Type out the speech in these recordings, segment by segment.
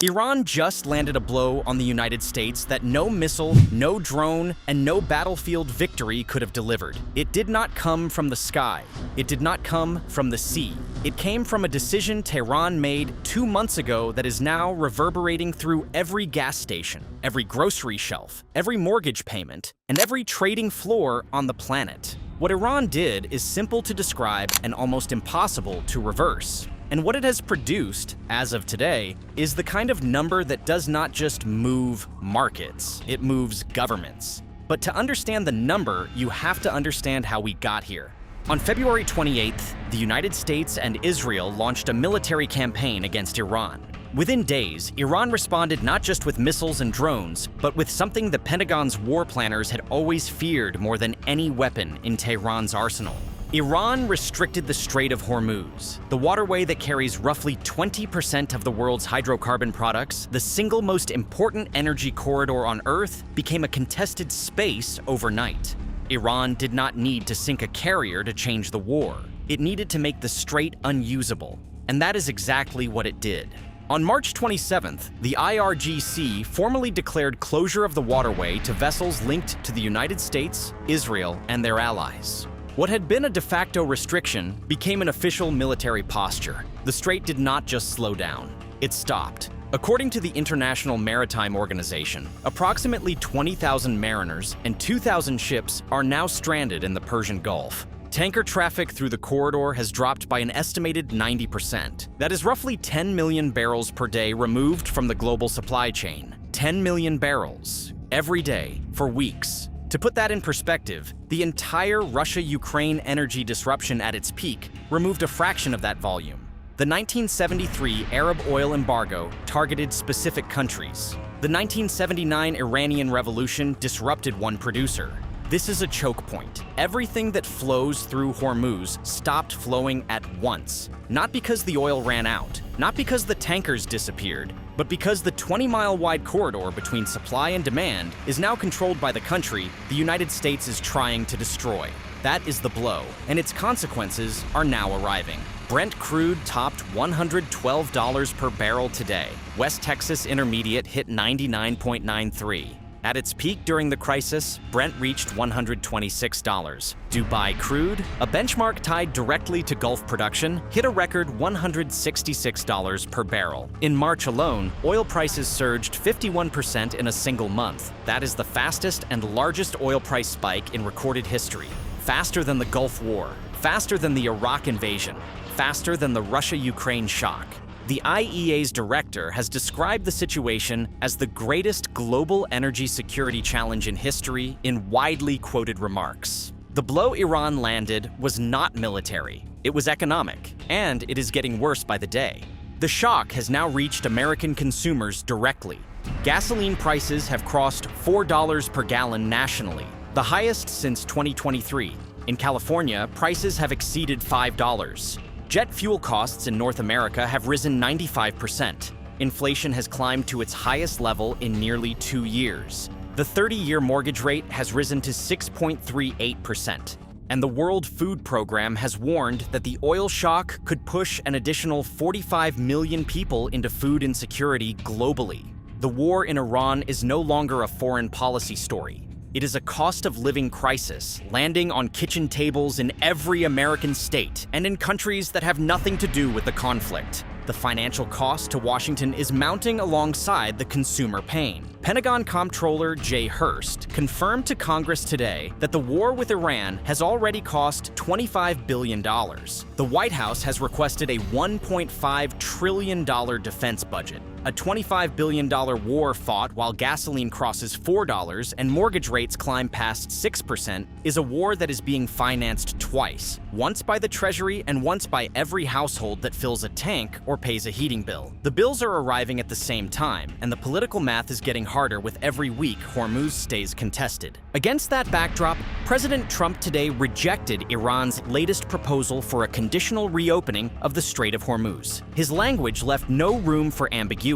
Iran just landed a blow on the United States that no missile, no drone, and no battlefield victory could have delivered. It did not come from the sky. It did not come from the sea. It came from a decision Tehran made 2 months ago that is now reverberating through every gas station, every grocery shelf, every mortgage payment, and every trading floor on the planet. What Iran did is simple to describe and almost impossible to reverse. And what it has produced, as of today, is the kind of number that does not just move markets, it moves governments. But to understand the number, you have to understand how we got here. On February 28th, the United States and Israel launched a military campaign against Iran. Within days, Iran responded not just with missiles and drones, but with something the Pentagon's war planners had always feared more than any weapon in Tehran's arsenal. Iran restricted the Strait of Hormuz, the waterway that carries roughly 20% of the world's hydrocarbon products. The single most important energy corridor on Earth became a contested space overnight. Iran did not need to sink a carrier to change the war. It needed to make the strait unusable, and that is exactly what it did. On March 27th, the IRGC formally declared closure of the waterway to vessels linked to the United States, Israel, and their allies. What had been a de facto restriction became an official military posture. The strait did not just slow down, it stopped. According to the International Maritime Organization, approximately 20,000 mariners and 2,000 ships are now stranded in the Persian Gulf. Tanker traffic through the corridor has dropped by an estimated 90%. That is roughly 10 million barrels per day removed from the global supply chain. 10 million barrels every day for weeks. To put that in perspective, the entire Russia-Ukraine energy disruption at its peak removed a fraction of that volume. The 1973 Arab oil embargo targeted specific countries. The 1979 Iranian Revolution disrupted one producer. This is a choke point. Everything that flows through Hormuz stopped flowing at once. Not because the oil ran out, not because the tankers disappeared, but because the 20-mile-wide corridor between supply and demand is now controlled by the country the United States is trying to destroy. That is the blow, and its consequences are now arriving. Brent Crude topped $112 per barrel today. West Texas Intermediate hit 99.93. At its peak during the crisis, Brent reached $126. Dubai Crude, a benchmark tied directly to Gulf production, hit a record $166 per barrel. In March alone, oil prices surged 51% in a single month. That is the fastest and largest oil price spike in recorded history. Faster than the Gulf War, faster than the Iraq invasion, faster than the Russia-Ukraine shock. The IEA's director has described the situation as the greatest global energy security challenge in history in widely quoted remarks. The blow Iran landed was not military, it was economic, and it is getting worse by the day. The shock has now reached American consumers directly. Gasoline prices have crossed $4 per gallon nationally, the highest since 2023. In California, prices have exceeded $5. Jet fuel costs in North America have risen 95%. Inflation has climbed to its highest level in nearly 2 years. The 30-year mortgage rate has risen to 6.38%. And the World Food Program has warned that the oil shock could push an additional 45 million people into food insecurity globally. The war in Iran is no longer a foreign policy story. It is a cost of living crisis, landing on kitchen tables in every American state and in countries that have nothing to do with the conflict. The financial cost to Washington is mounting alongside the consumer pain. Pentagon comptroller Jay Hurst confirmed to Congress today that the war with Iran has already cost $25 billion. The White House has requested a $1.5 trillion defense budget. A $25 billion war fought while gasoline crosses $4 and mortgage rates climb past 6% is a war that is being financed twice, once by the Treasury and once by every household that fills a tank or pays a heating bill. The bills are arriving at the same time, and the political math is getting harder with every week Hormuz stays contested. Against that backdrop, President Trump today rejected Iran's latest proposal for a conditional reopening of the Strait of Hormuz. His language left no room for ambiguity.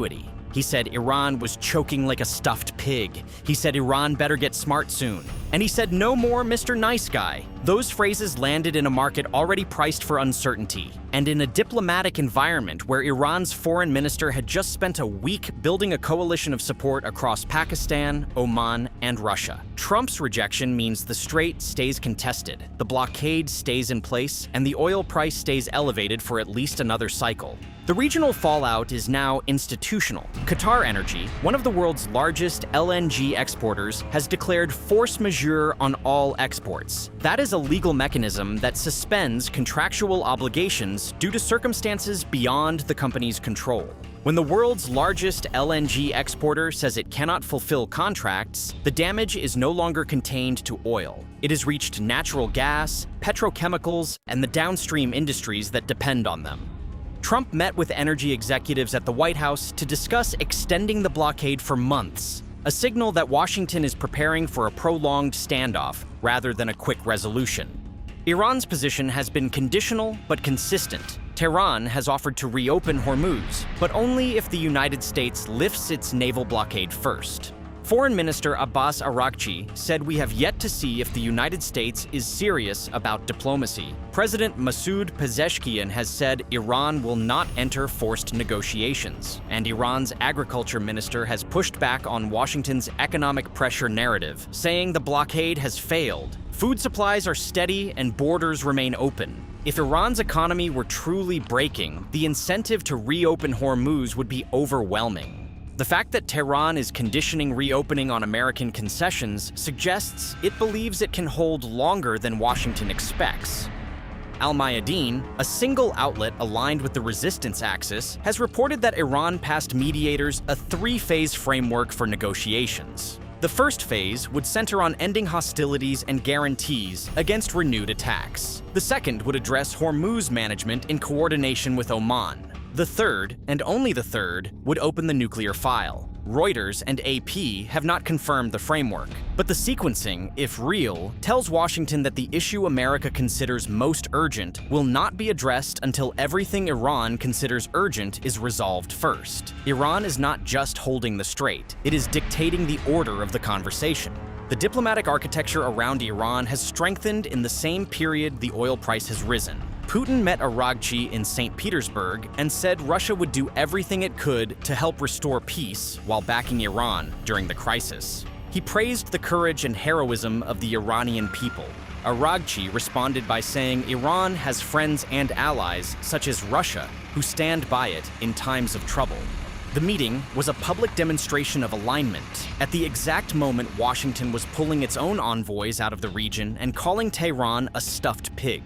He said Iran was choking like a stuffed pig. He said Iran better get smart soon. And he said no more Mr. Nice Guy. Those phrases landed in a market already priced for uncertainty, and in a diplomatic environment where Iran's foreign minister had just spent a week building a coalition of support across Pakistan, Oman, and Russia. Trump's rejection means the strait stays contested, the blockade stays in place, and the oil price stays elevated for at least another cycle. The regional fallout is now institutional. QatarEnergy, one of the world's largest LNG exporters, has declared force majeure on all exports. That is a legal mechanism that suspends contractual obligations due to circumstances beyond the company's control. When the world's largest LNG exporter says it cannot fulfill contracts, the damage is no longer contained to oil. It has reached natural gas, petrochemicals, and the downstream industries that depend on them. Trump met with energy executives at the White House to discuss extending the blockade for months, a signal that Washington is preparing for a prolonged standoff rather than a quick resolution. Iran's position has been conditional but consistent. Tehran has offered to reopen Hormuz, but only if the United States lifts its naval blockade first. Foreign Minister Abbas Araghchi said we have yet to see if the United States is serious about diplomacy. President Masoud Pezeshkian has said Iran will not enter forced negotiations, and Iran's agriculture minister has pushed back on Washington's economic pressure narrative, saying the blockade has failed. Food supplies are steady and borders remain open. If Iran's economy were truly breaking, the incentive to reopen Hormuz would be overwhelming. The fact that Tehran is conditioning reopening on American concessions suggests it believes it can hold longer than Washington expects. Al Mayadeen, a single outlet aligned with the resistance axis, has reported that Iran passed mediators a three-phase framework for negotiations. The first phase would center on ending hostilities and guarantees against renewed attacks. The second would address Hormuz management in coordination with Oman. The third, and only the third, would open the nuclear file. Reuters and AP have not confirmed the framework, but the sequencing, if real, tells Washington that the issue America considers most urgent will not be addressed until everything Iran considers urgent is resolved first. Iran is not just holding the strait, it is dictating the order of the conversation. The diplomatic architecture around Iran has strengthened in the same period the oil price has risen. Putin met Araghchi in St. Petersburg and said Russia would do everything it could to help restore peace while backing Iran during the crisis. He praised the courage and heroism of the Iranian people. Araghchi responded by saying Iran has friends and allies, such as Russia, who stand by it in times of trouble. The meeting was a public demonstration of alignment at the exact moment Washington was pulling its own envoys out of the region and calling Tehran a stuffed pig.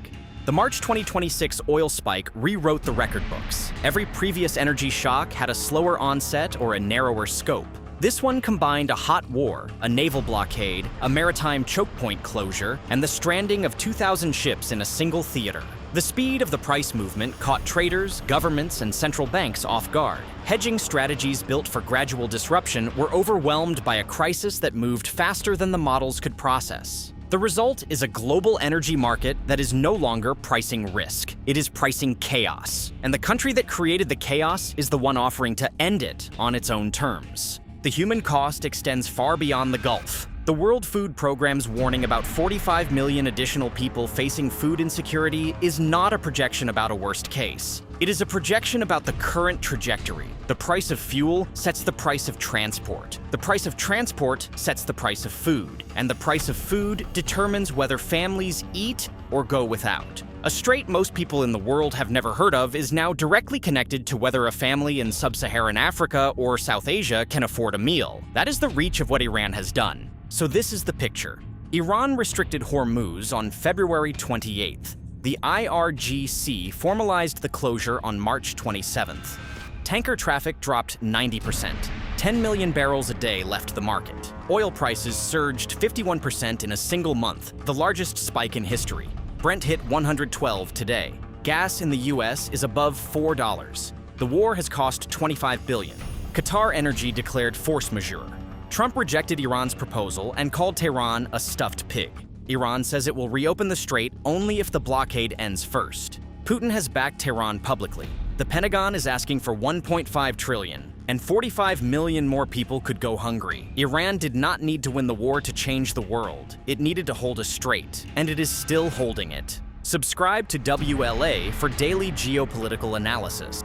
The March 2026 oil spike rewrote the record books. Every previous energy shock had a slower onset or a narrower scope. This one combined a hot war, a naval blockade, a maritime choke point closure, and the stranding of 2,000 ships in a single theater. The speed of the price movement caught traders, governments, and central banks off guard. Hedging strategies built for gradual disruption were overwhelmed by a crisis that moved faster than the models could process. The result is a global energy market that is no longer pricing risk. It is pricing chaos. And the country that created the chaos is the one offering to end it on its own terms. The human cost extends far beyond the Gulf. The World Food Programme's warning about 45 million additional people facing food insecurity is not a projection about a worst case. It is a projection about the current trajectory. The price of fuel sets the price of transport. The price of transport sets the price of food. And the price of food determines whether families eat or go without. A strait most people in the world have never heard of is now directly connected to whether a family in sub-Saharan Africa or South Asia can afford a meal. That is the reach of what Iran has done. So this is the picture. Iran restricted Hormuz on February 28th. The IRGC formalized the closure on March 27th. Tanker traffic dropped 90%. 10 million barrels a day left the market. Oil prices surged 51% in a single month, the largest spike in history. Brent hit 112 today. Gas in the US is above $4. The war has cost $25 billion. QatarEnergy declared force majeure. Trump rejected Iran's proposal and called Tehran a stuffed pig. Iran says it will reopen the strait only if the blockade ends first. Putin has backed Tehran publicly. The Pentagon is asking for $1.5 trillion. and 45 million more people could go hungry. Iran did not need to win the war to change the world. It needed to hold a strait, and it is still holding it. Subscribe to WLA for daily geopolitical analysis.